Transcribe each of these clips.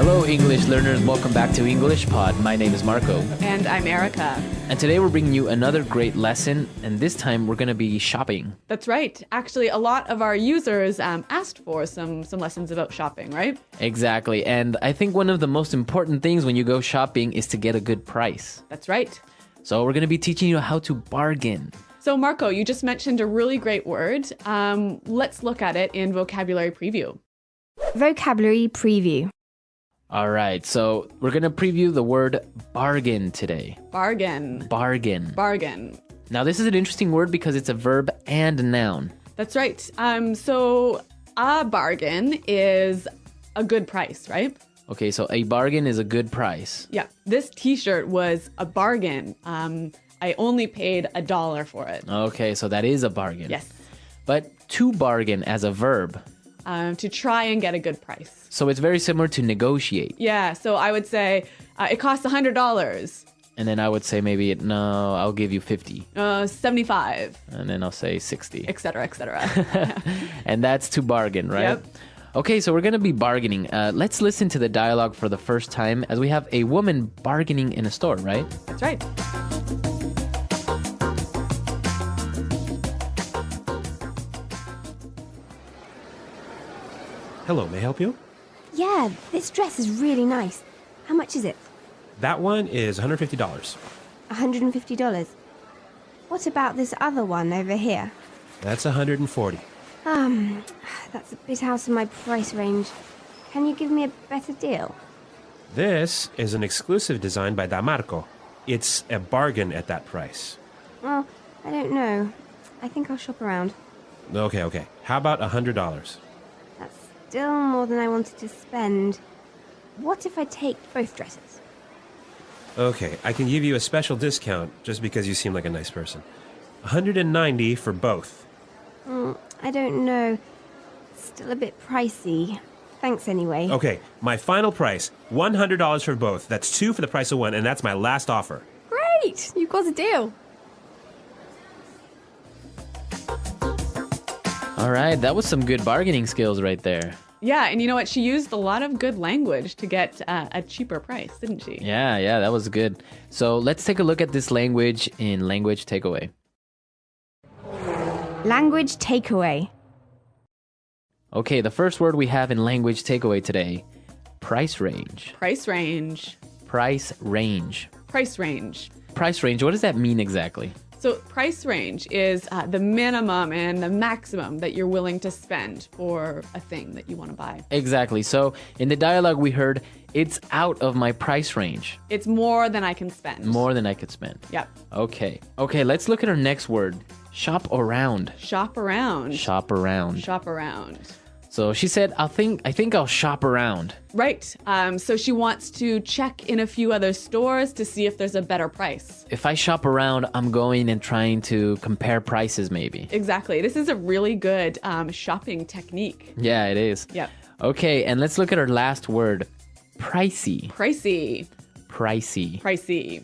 Hello, English learners. Welcome back to EnglishPod. My name is Marco. And I'm Erica. And today we're bringing you another great lesson. And this time we're going to be shopping. That's right. Actually, a lot of our users asked for some lessons about shopping, right? Exactly. And I think one of the most important things when you go shopping is to get a good price. That's right. So we're going to be teaching you how to bargain. So Marco, you just mentioned a really great word. Let's look at it in vocabulary preview. Vocabulary preview. All right. So we're going to preview the word bargain today. Bargain. Bargain. Bargain. Now, this is an interesting word because it's a verb and a noun. That's right. So a bargain is a good price, right? Okay, so a bargain is a good price. Yeah. This t-shirt was a bargain. I only paid $1 for it. Okay, so that is a bargain. Yes. But to bargain as a verb. To try and get a good price. So it's very similar to negotiate. Yeah, so I would say it costs $100. And then I would say maybe, no, I'll give you 50. 75. And then I'll say 60. Et cetera, et cetera. And that's to bargain, right? Yep. Okay, so we're going to be bargaining. Let's listen to the dialogue for the first time as we have a woman bargaining in a store, right? That's right. Hello, may I help you? Yeah, this dress is really nice. How much is it? That one is $150. $150. What about this other one over here? That's $140. That's a bit out of my price range. Can you give me a better deal? This is an exclusive design by Damarco. It's a bargain at that price. Well, I don't know. I think I'll shop around. Okay. How about $100? That's still more than I wanted to spend. What if I take both dresses? Okay, I can give you a special discount just because you seem like a nice person. $190 for both. I don't know. Still a bit pricey. Thanks anyway. Okay, my final price, $100 for both. That's two for the price of one, and that's my last offer. Great! You've got a deal. All right, that was some good bargaining skills right there. Yeah, and you know what? She used a lot of good language to get a cheaper price, didn't she? Yeah, that was good. So let's take a look at this language in Language Takeaway. Language takeaway. Okay, the first word we have in Language Takeaway today, price range. Price range. Price range. Price range. Price range, what does that mean exactly? So price range is the minimum and the maximum that you're willing to spend for a thing that you want to buy. Exactly. So in the dialogue we heard, it's out of my price range. It's more than I can spend. More than I could spend. Yep. Okay, let's look at our next word. Shop around. Shop around. Shop around. Shop around. So she said, I think I'll shop around. Right. So she wants to check in a few other stores to see if there's a better price. If I shop around, I'm going and trying to compare prices maybe. Exactly. This is a really good shopping technique. Yeah, it is. Yep. Okay, and let's look at our last word. Pricey. Pricey. Pricey. Pricey.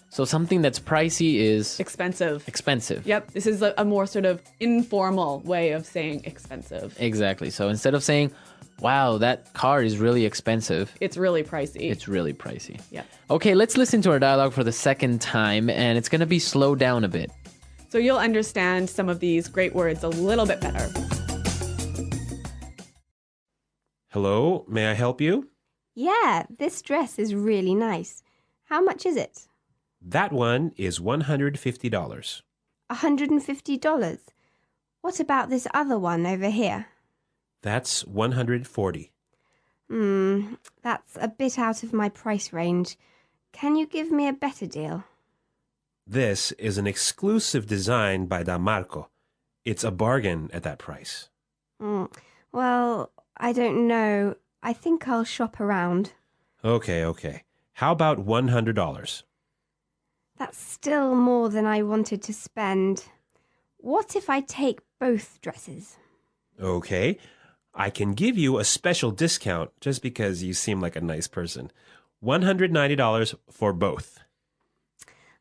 So something that's pricey is Expensive. expensive. Yep. This is a more sort of informal way of saying expensive. Exactly. So instead of saying, wow, that car is really expensive, It's really pricey. it's really pricey. Yep. Okay, let's listen to our dialogue for the second time, and it's going to be slowed down a bit. So you'll understand some of these great words a little bit better. Hello, may I help you? Yeah, this dress is really nice. How much is it? That one is $150. $150. What about this other one over here? That's $140. That's a bit out of my price range. Can you give me a better deal? This is an exclusive design by Damarco. It's a bargain at that price. Well, I don't know. I think I'll shop around. Okay. How about $100? That's still more than I wanted to spend. What if I take both dresses? Okay, I can give you a special discount just because you seem like a nice person. $190 for both.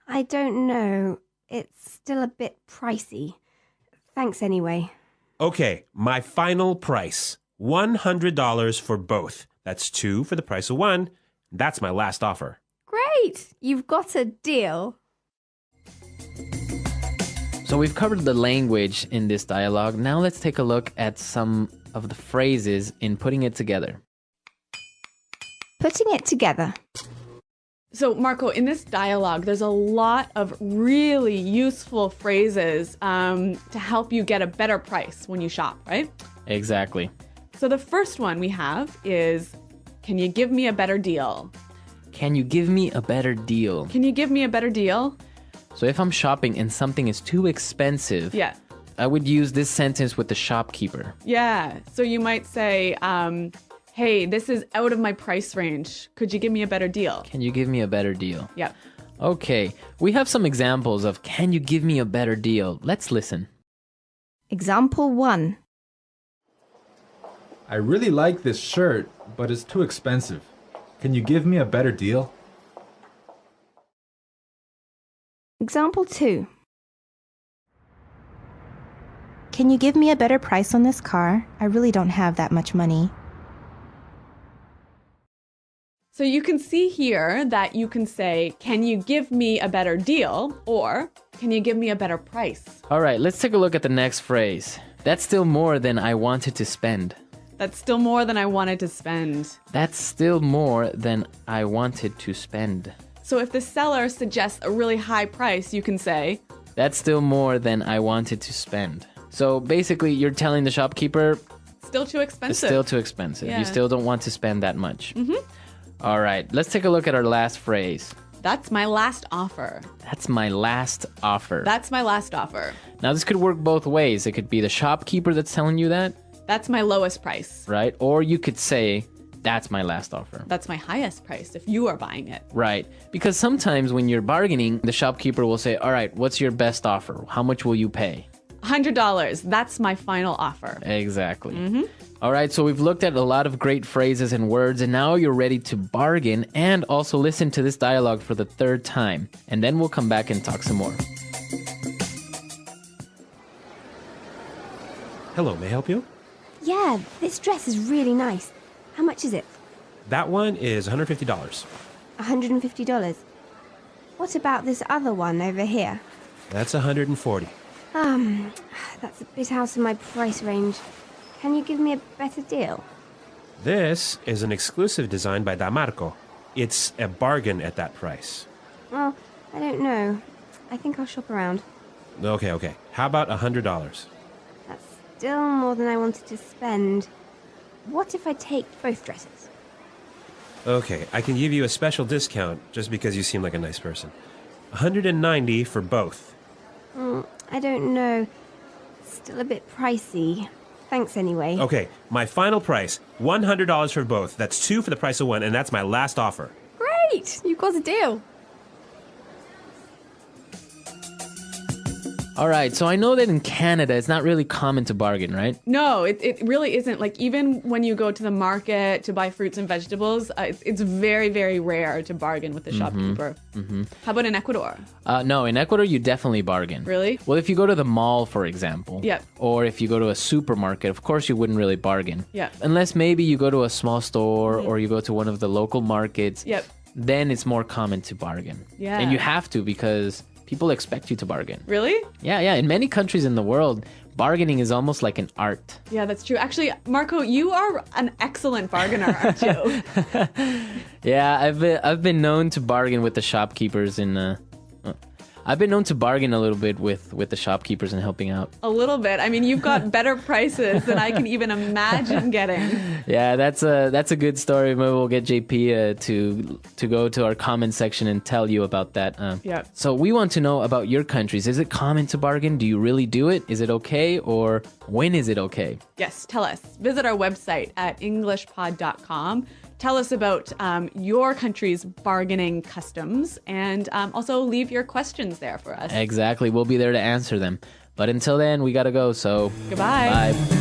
I don't know. It's still a bit pricey. Thanks anyway. Okay, my final price. $100 for both. That's 2 for the price of 1. That's my last offer. Great! You've got a deal. So we've covered the language in this dialogue. Now let's take a look at some of the phrases in putting it together. Putting it together. So, Marco, in this dialogue, there's a lot of really useful phrases to help you get a better price when you shop, right? Exactly. So the first one we have is, can you give me a better deal? Can you give me a better deal? Can you give me a better deal? So if I'm shopping and something is too expensive, Yeah. I would use this sentence with the shopkeeper. Yeah. So you might say, hey, this is out of my price range. Could you give me a better deal? Can you give me a better deal? Yeah. Okay, we have some examples of can you give me a better deal? Let's listen. Example 1. I really like this shirt, but it's too expensive. Can you give me a better deal? Example 2. Can you give me a better price on this car? I really don't have that much money. So you can see here that you can say, can you give me a better deal? Or can you give me a better price? All right, let's take a look at the next phrase. That's still more than I wanted to spend. That's still more than I wanted to spend. That's still more than I wanted to spend. So if the seller suggests a really high price, you can say, That's still more than I wanted to spend. So basically, you're telling the shopkeeper still too expensive. it's still too expensive. Yeah. You still don't want to spend that much. Mm-hmm. All right, let's take a look at our last phrase. That's my last offer. That's my last offer. That's my last offer. Now, this could work both ways. It could be the shopkeeper that's telling you that, That's my lowest price. right? Or you could say, that's my last offer. That's my highest price if you are buying it. Right. Because sometimes when you're bargaining, the shopkeeper will say, all right, what's your best offer? How much will you pay? $100. That's my final offer. Exactly. All right, so we've looked at a lot of great phrases and words, and now you're ready to bargain and also listen to this dialogue for the third time. And then we'll come back and talk some more. Hello, may I help you? Yeah, this dress is really nice. How much is it? That one is $150. $150. What about this other one over here? That's $140. That's a bit out of my price range. Can you give me a better deal? This is an exclusive design by Damarco. It's a bargain at that price. Well, I don't know. I think I'll shop around. Okay. How about $100? That's still more than I wanted to spend. What if I take both dresses? Okay, I can give you a special discount just because you seem like a nice person. $190 for both. I don't know. Still a bit pricey. Thanks anyway. Okay, my final price, $100 for both. That's 2 for the price of 1, and that's my last offer. Great! You've got a deal. All right, so I know that in Canada, it's not really common to bargain, right? No, it really isn't. Like, even when you go to the market to buy fruits and vegetables, it's very, very rare to bargain with the shopkeeper. How about in Ecuador? No, in Ecuador, you definitely bargain. Really? Well, if you go to the mall, for example, Yep. or if you go to a supermarket, of course you wouldn't really bargain. Yeah. Unless maybe you go to a small store or you go to one of the local markets. Yep. Then it's more common to bargain. Yeah. And you have to because people expect you to bargain. Really? Yeah. In many countries in the world, bargaining is almost like an art. Yeah, that's true. Actually, Marco, you are an excellent bargainer, aren't you? Yeah, I've been known to bargain with the shopkeepers I've been known to bargain a little bit with the shopkeepers and helping out. A little bit. I mean, you've got better prices than I can even imagine getting. Yeah, that's a good story. Maybe we'll get JP to go to our comment section and tell you about that. Yeah. So we want to know about your countries. Is it common to bargain? Do you really do it? Is it okay? Or when is it okay? Yes, tell us. Visit our website at EnglishPod.com. Tell us about your country's bargaining customs and also leave your questions there for us. Exactly. We'll be there to answer them. But until then, we got to go. So Goodbye. Bye.